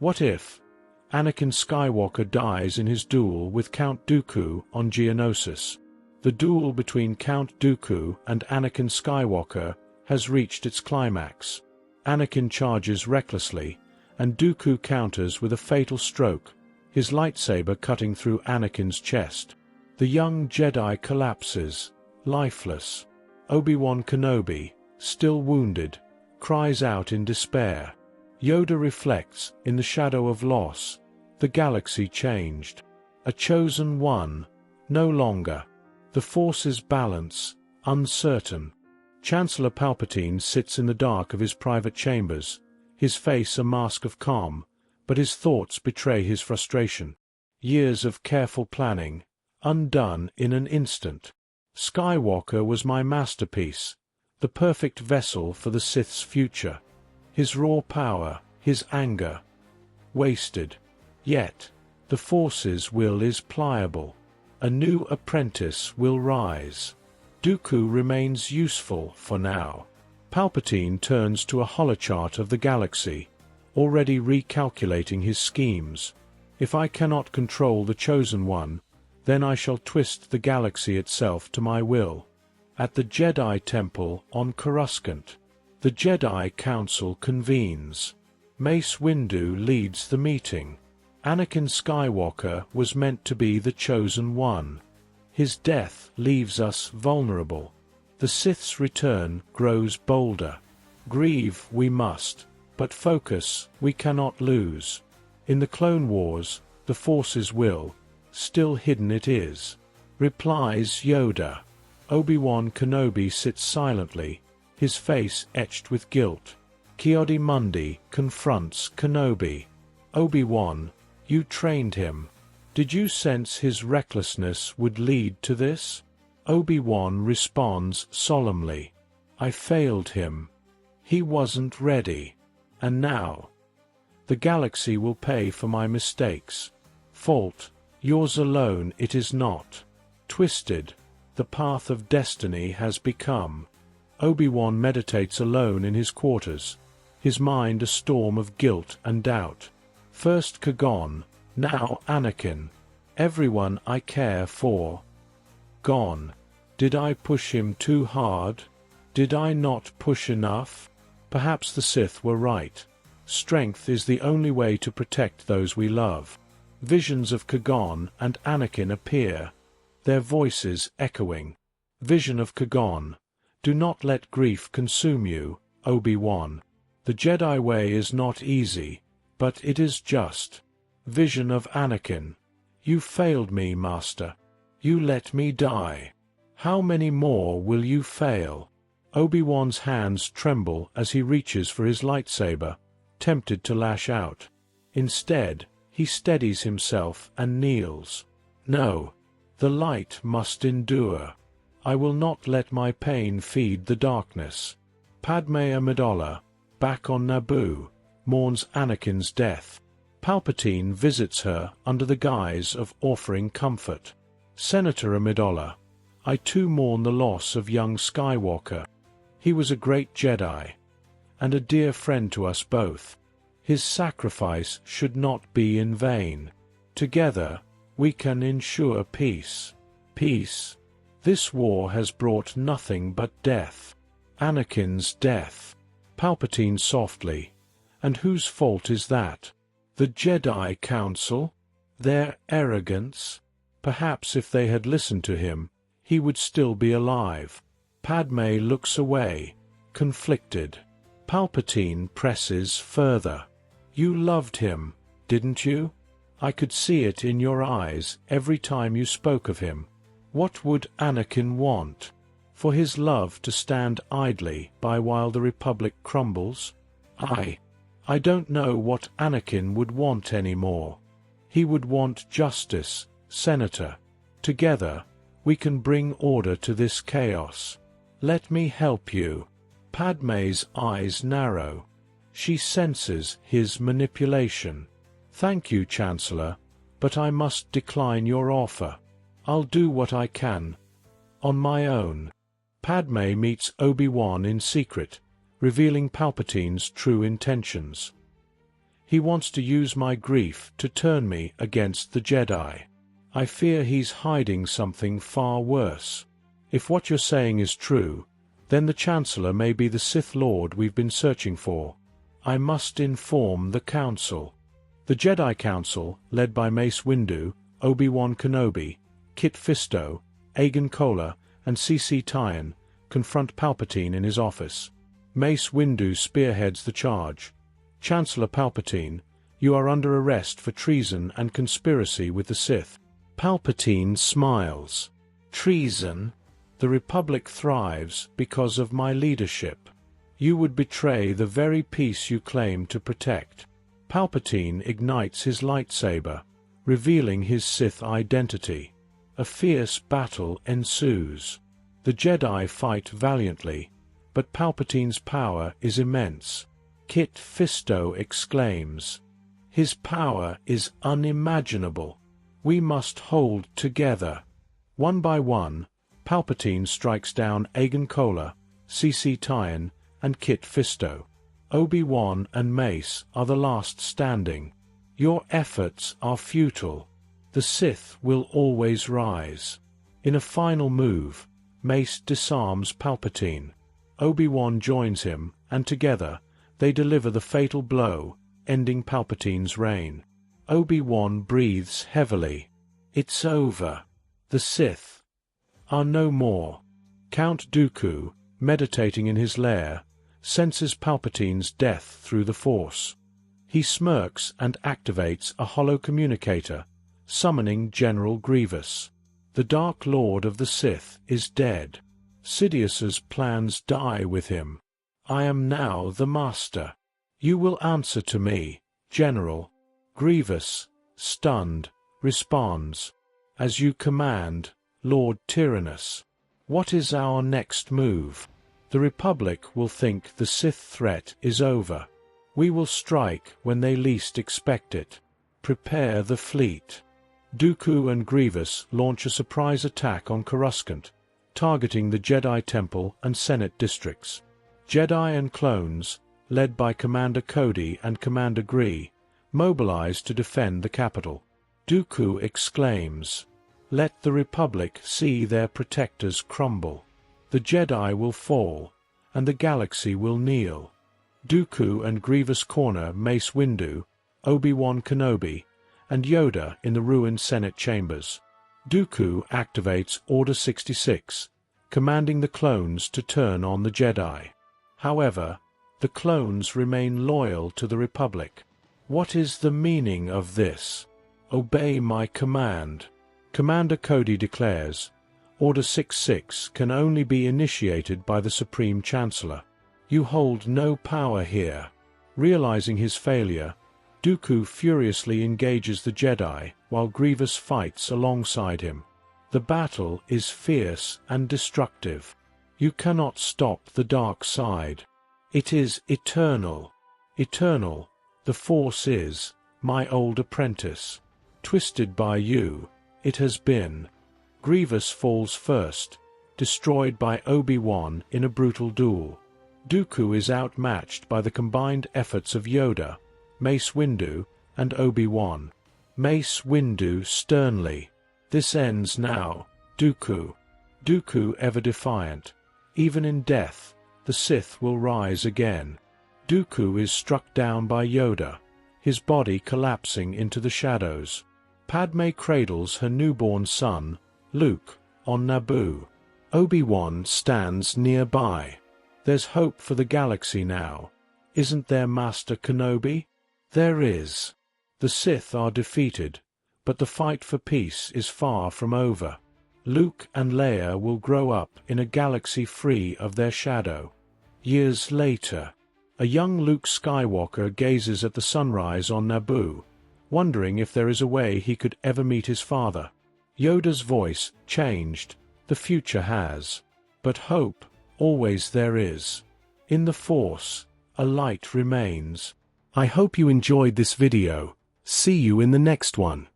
What if Anakin Skywalker dies in his duel with Count Dooku on Geonosis? The duel between Count Dooku and Anakin Skywalker has reached its climax. Anakin charges recklessly, and Dooku counters with a fatal stroke, his lightsaber cutting through Anakin's chest. The young Jedi collapses, lifeless. Obi-Wan Kenobi, still wounded, cries out in despair. Yoda reflects, in the shadow of loss, the galaxy changed. A chosen one, no longer. The Force's balance, uncertain. Chancellor Palpatine sits in the dark of his private chambers, his face a mask of calm, but his thoughts betray his frustration. Years of careful planning, undone in an instant. Skywalker was my masterpiece, the perfect vessel for the Sith's future. His raw power, his anger, wasted. Yet, the Force's will is pliable. A new apprentice will rise. Dooku remains useful for now. Palpatine turns to a holochart of the galaxy, already recalculating his schemes. If I cannot control the Chosen One, then I shall twist the galaxy itself to my will. At the Jedi Temple on Coruscant, the Jedi Council convenes. Mace Windu leads the meeting. Anakin Skywalker was meant to be the Chosen One. His death leaves us vulnerable. The Sith's return grows bolder. Grieve we must, but focus we cannot lose. In the Clone Wars, the Force's will, still hidden it is. Replies Yoda. Obi-Wan Kenobi sits silently, his face etched with guilt. Ki-Adi-Mundi confronts Kenobi. Obi-Wan, you trained him. Did you sense his recklessness would lead to this? Obi-Wan responds solemnly. I failed him. He wasn't ready. And now? The galaxy will pay for my mistakes. Fault, yours alone it is not. Twisted, the path of destiny has become. Obi-Wan meditates alone in his quarters, his mind a storm of guilt and doubt. First Qui-Gon, now Anakin. Everyone I care for. Gone. Did I push him too hard? Did I not push enough? Perhaps the Sith were right. Strength is the only way to protect those we love. Visions of Qui-Gon and Anakin appear, their voices echoing. Vision of Qui-Gon. Do not let grief consume you, Obi-Wan. The Jedi way is not easy, but it is just. Vision of Anakin. You failed me, Master. You let me die. How many more will you fail? Obi-Wan's hands tremble as he reaches for his lightsaber, tempted to lash out. Instead, he steadies himself and kneels. No. The light must endure. I will not let my pain feed the darkness. Padme Amidala, back on Naboo, mourns Anakin's death. Palpatine visits her under the guise of offering comfort. Senator Amidala, I too mourn the loss of young Skywalker. He was a great Jedi, and a dear friend to us both. His sacrifice should not be in vain. Together, we can ensure peace. Peace. This war has brought nothing but death. Anakin's death. Palpatine softly. And whose fault is that? The Jedi Council? Their arrogance? Perhaps if they had listened to him, he would still be alive. Padme looks away, conflicted. Palpatine presses further. You loved him, didn't you? I could see it in your eyes every time you spoke of him. What would Anakin want? For his love to stand idly by while the Republic crumbles? I don't know what Anakin would want anymore. He would want justice, Senator. Together, we can bring order to this chaos. Let me help you. Padme's eyes narrow. She senses his manipulation. Thank you, Chancellor, but I must decline your offer. I'll do what I can. On my own. Padme meets Obi-Wan in secret, revealing Palpatine's true intentions. He wants to use my grief to turn me against the Jedi. I fear he's hiding something far worse. If what you're saying is true, then the Chancellor may be the Sith Lord we've been searching for. I must inform the Council. The Jedi Council, led by Mace Windu, Obi-Wan Kenobi, Kit Fisto, Agen Kola, and C.C. Tyan, confront Palpatine in his office. Mace Windu spearheads the charge. Chancellor Palpatine, you are under arrest for treason and conspiracy with the Sith. Palpatine smiles. Treason? The Republic thrives because of my leadership. You would betray the very peace you claim to protect. Palpatine ignites his lightsaber, revealing his Sith identity. A fierce battle ensues. The Jedi fight valiantly, but Palpatine's power is immense. Kit Fisto exclaims, "His power is unimaginable. We must hold together." One by one, Palpatine strikes down Agen Kola, C.C. Tyan, and Kit Fisto. Obi-Wan and Mace are the last standing. Your efforts are futile. The Sith will always rise. In a final move, Mace disarms Palpatine. Obi-Wan joins him, and together, they deliver the fatal blow, ending Palpatine's reign. Obi-Wan breathes heavily. It's over. The Sith are no more. Count Dooku, meditating in his lair, senses Palpatine's death through the Force. He smirks and activates a hollow communicator, summoning General Grievous. The Dark Lord of the Sith is dead. Sidious's plans die with him. I am now the Master. You will answer to me, General. Grievous, stunned, responds, "As you command, Lord Tyrannus." What is our next move? The Republic will think the Sith threat is over. We will strike when they least expect it. Prepare the fleet. Dooku and Grievous launch a surprise attack on Coruscant, targeting the Jedi Temple and Senate districts. Jedi and clones, led by Commander Cody and Commander Gree, mobilize to defend the capital. Dooku exclaims, "Let the Republic see their protectors crumble. The Jedi will fall, and the galaxy will kneel." Dooku and Grievous corner Mace Windu, Obi-Wan Kenobi, and Yoda in the ruined Senate chambers. Dooku activates Order 66, commanding the clones to turn on the Jedi. However, the clones remain loyal to the Republic. What is the meaning of this? Obey my command. Commander Cody declares, Order 66 can only be initiated by the Supreme Chancellor. You hold no power here. Realizing his failure, Dooku furiously engages the Jedi while Grievous fights alongside him. The battle is fierce and destructive. You cannot stop the dark side. It is eternal. Eternal, the Force is, my old apprentice. Twisted by you, it has been. Grievous falls first, destroyed by Obi-Wan in a brutal duel. Dooku is outmatched by the combined efforts of Yoda, Mace Windu, and Obi-Wan. Mace Windu sternly, "This ends now, Dooku." Dooku ever defiant. Even in death, the Sith will rise again. Dooku is struck down by Yoda, his body collapsing into the shadows. Padme cradles her newborn son, Luke, on Naboo. Obi-Wan stands nearby. There's hope for the galaxy now. Isn't there, Master Kenobi? There is. The Sith are defeated, but the fight for peace is far from over. Luke and Leia will grow up in a galaxy free of their shadow. Years later, a young Luke Skywalker gazes at the sunrise on Naboo, wondering if there is a way he could ever meet his father. Yoda's voice changed. The future has. But hope, always there is. In the Force, a light remains. I hope you enjoyed this video. See you in the next one.